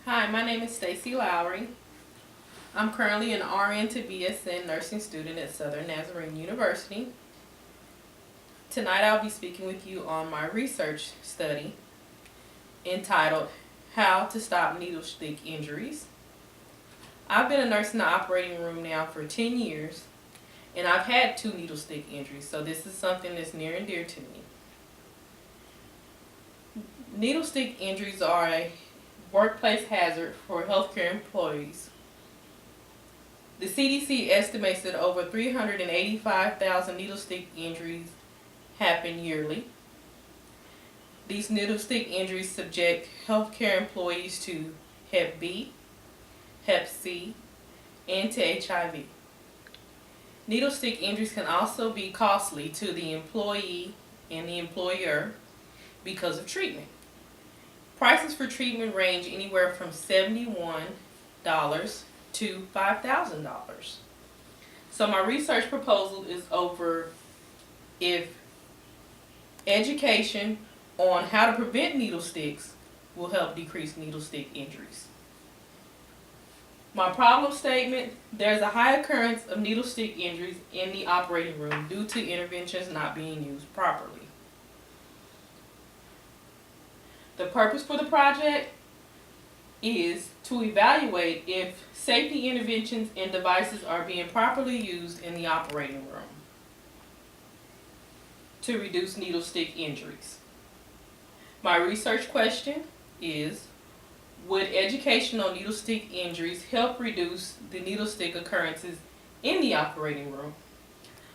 Hi, my name is Stacy Lowry. I'm currently an RN to BSN nursing student at Southern Nazarene University. Tonight I'll be speaking with you on my research study entitled How to Stop Needle Stick Injuries. I've been a nurse in the operating room now for 10 years, and I've had 2 needle stick injuries, so this is something that's near and dear to me. Needle stick injuries are a workplace hazard for healthcare employees. The CDC estimates that over 385,000 needle stick injuries happen yearly. These needle stick injuries subject healthcare employees to Hep B, Hep C, and to HIV. Needle stick injuries can also be costly to the employee and the employer because of treatment. Prices for treatment range anywhere from $71 to $5,000. So my research proposal is over if education on how to prevent needle sticks will help decrease needle stick injuries. My problem statement: there's a high occurrence of needle stick injuries in the operating room due to interventions not being used properly. The purpose for the project is to evaluate if safety interventions and devices are being properly used in the operating room to reduce needle stick injuries. My research question is: would education on needle stick injuries help reduce the needle stick occurrences in the operating room?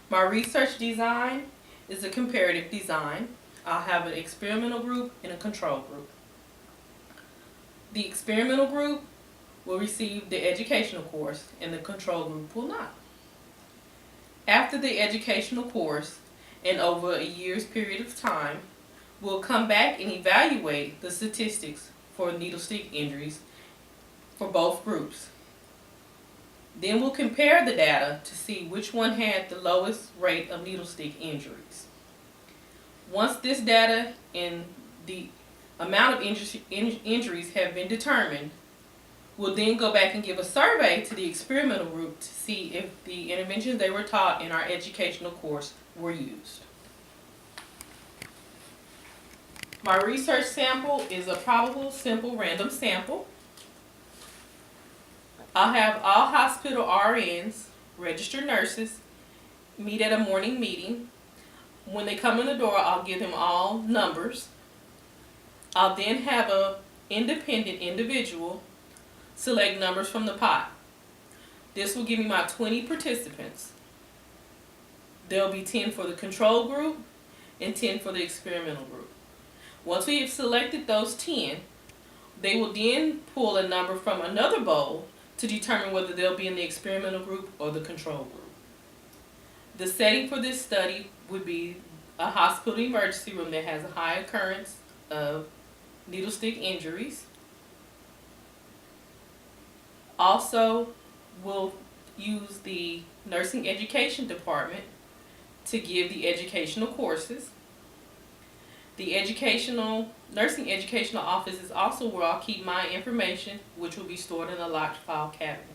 My research design is a comparative design. I'll have an experimental group and a control group. The experimental group will receive the educational course and the control group will not. After the educational course and over a year's period of time, we'll come back and evaluate the statistics for needle stick injuries for both groups. Then we'll compare the data to see which one had the lowest rate of needle stick injuries. Once this data and the amount of injuries have been determined, we'll then go back and give a survey to the experimental group to see if the interventions they were taught in our educational course were used. My research sample is a probable simple random sample. I'll have all hospital RNs, registered nurses, meet at a morning meeting. When they come in the door, I'll give them all numbers. I'll then have an independent individual select numbers from the pot. This will give me my 20 participants. There'll be 10 for the control group and 10 for the experimental group. Once we have selected those 10, they will then pull a number from another bowl to determine whether they'll be in the experimental group or the control group. The setting for this study would be a hospital emergency room that has a high occurrence of needle stick injuries. Also, we'll use the nursing education department to give the educational courses. The nursing educational office is also where I'll keep my information, which will be stored in a locked file cabinet.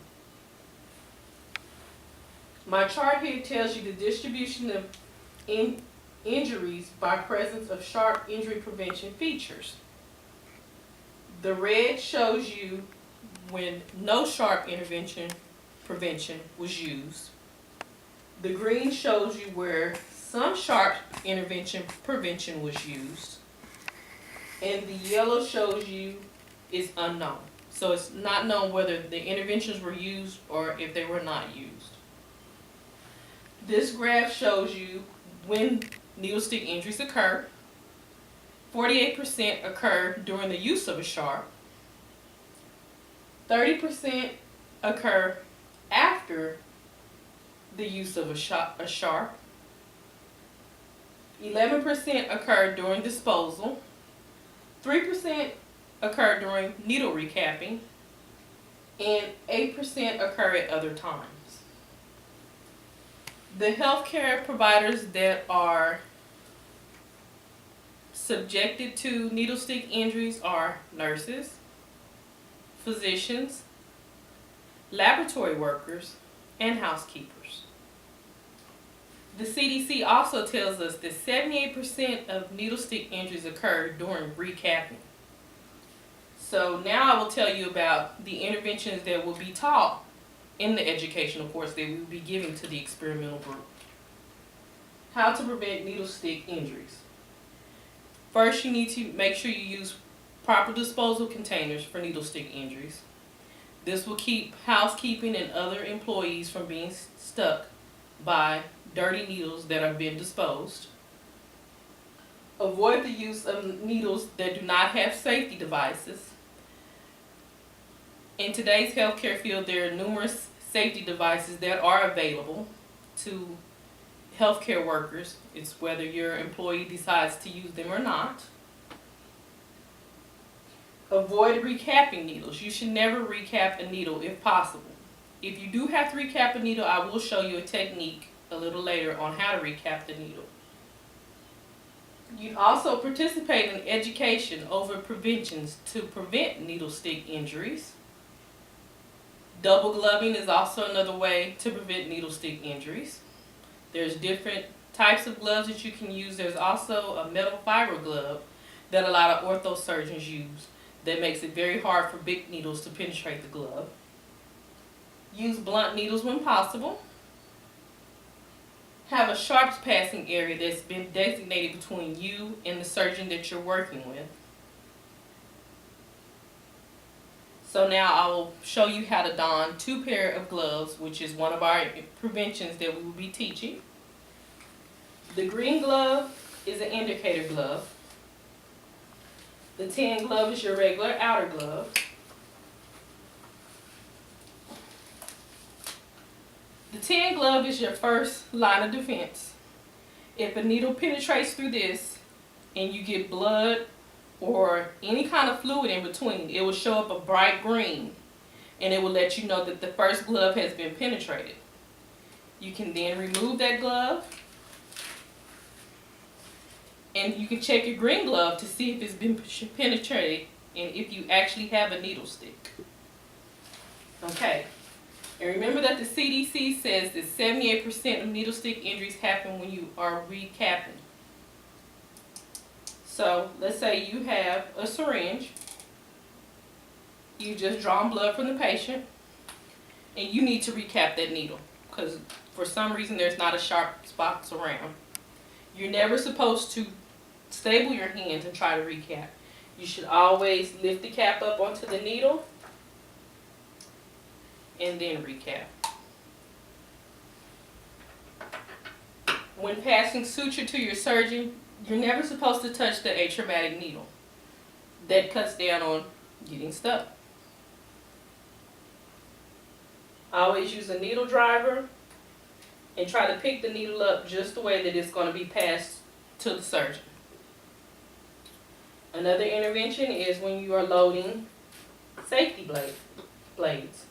My chart here tells you the distribution of injuries by presence of sharp injury prevention features. The red shows you when no sharp intervention prevention was used. The green shows you where some sharp intervention prevention was used. And the yellow shows you is unknown. So it's not known whether the interventions were used or if they were not used. This graph shows you when needle stick injuries occur. 48% occur during the use of a sharp. 30% occur after the use of a sharp. 11% occur during disposal. 3% occur during needle recapping. And 8% occur at other times. The healthcare providers that are subjected to needle stick injuries are nurses, physicians, laboratory workers, and housekeepers. The CDC also tells us that 78% of needle stick injuries occur during recapping. So now I will tell you about the interventions that will be taught in the educational course that we will be giving to the experimental group. How to prevent needle stick injuries. First, you need to make sure you use proper disposal containers for needle stick injuries. This will keep housekeeping and other employees from being stuck by dirty needles that have been disposed. Avoid the use of needles that do not have safety devices. In today's healthcare field, there are numerous safety devices that are available to healthcare workers. It's whether your employee decides to use them or not. Avoid recapping needles. You should never recap a needle if possible. If you do have to recap a needle, I will show you a technique a little later on how to recap the needle. You also participate in education over preventions to prevent needle stick injuries. Double gloving is also another way to prevent needle stick injuries. There's different types of gloves that you can use. There's also a metal fiber glove that a lot of ortho surgeons use that makes it very hard for big needles to penetrate the glove. Use blunt needles when possible. Have a sharps passing area that's been designated between you and the surgeon that you're working with. So now I will show you how to don 2 pairs of gloves, which is one of our preventions that we will be teaching. The green glove is an indicator glove. The tan glove is your regular outer glove. The tan glove is your first line of defense. If a needle penetrates through this and you get blood or any kind of fluid in between, it will show up a bright green and it will let you know that the first glove has been penetrated. You can then remove that glove and you can check your green glove to see if it's been penetrated and if you actually have a needle stick. Okay. And remember that the CDC says that 78% of needle stick injuries happen when you are recapping. So let's say you have a syringe. You just drawn blood from the patient and you need to recap that needle because for some reason there's not a sharp spots around. You're never supposed to stable your hands and try to recap. You should always lift the cap up onto the needle and then recap. When passing suture to your surgeon, you're never supposed to touch the atraumatic needle. That cuts down on getting stuck. Always use a needle driver and try to pick the needle up just the way that it's going to be passed to the surgeon. Another intervention is when you are loading safety blades.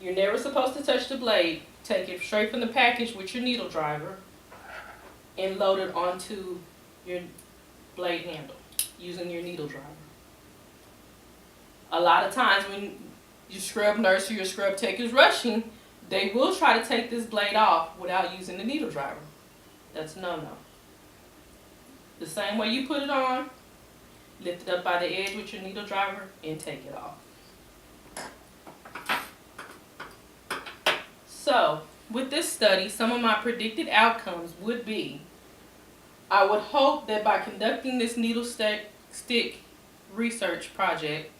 You're never supposed to touch the blade. Take it straight from the package with your needle driver and load it onto your blade handle using your needle driver. A lot of times when your scrub nurse or your scrub tech is rushing, they will try to take this blade off without using the needle driver. That's no-no. The same way you put it on, lift it up by the edge with your needle driver and take it off. So, with this study, some of my predicted outcomes would be, I would hope that by conducting this needle stick research project,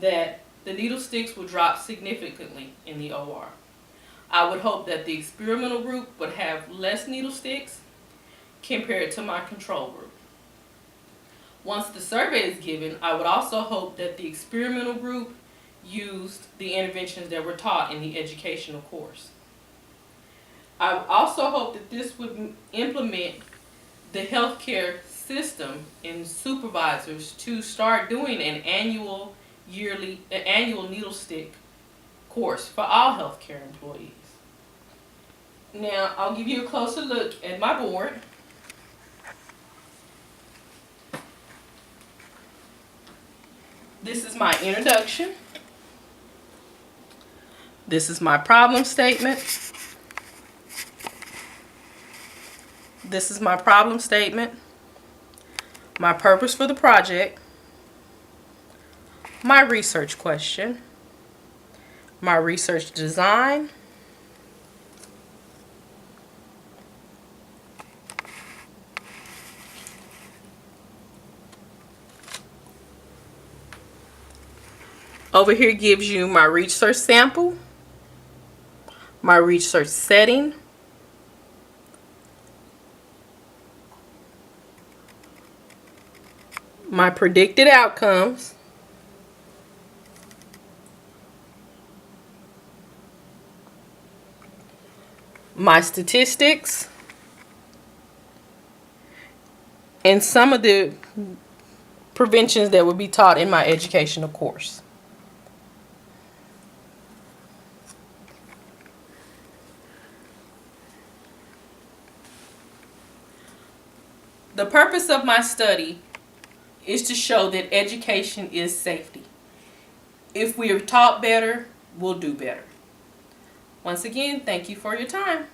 that the needle sticks will drop significantly in the OR. I would hope that the experimental group would have less needle sticks compared to my control group. Once the survey is given, I would also hope that the experimental group used the interventions that were taught in the educational course. I also hope that this would implement the healthcare system and supervisors to start doing an annual needle stick course for all healthcare employees. Now, I'll give you a closer look at my board. This is my introduction. This is my problem statement. This is my problem statement. My purpose for the project. My research question. My research design. Over here gives you my research sample, my research setting, my predicted outcomes, my statistics, and some of the preventions that will be taught in my educational course. The purpose of my study is to show that education is safety. If we are taught better, we'll do better. Once again, thank you for your time.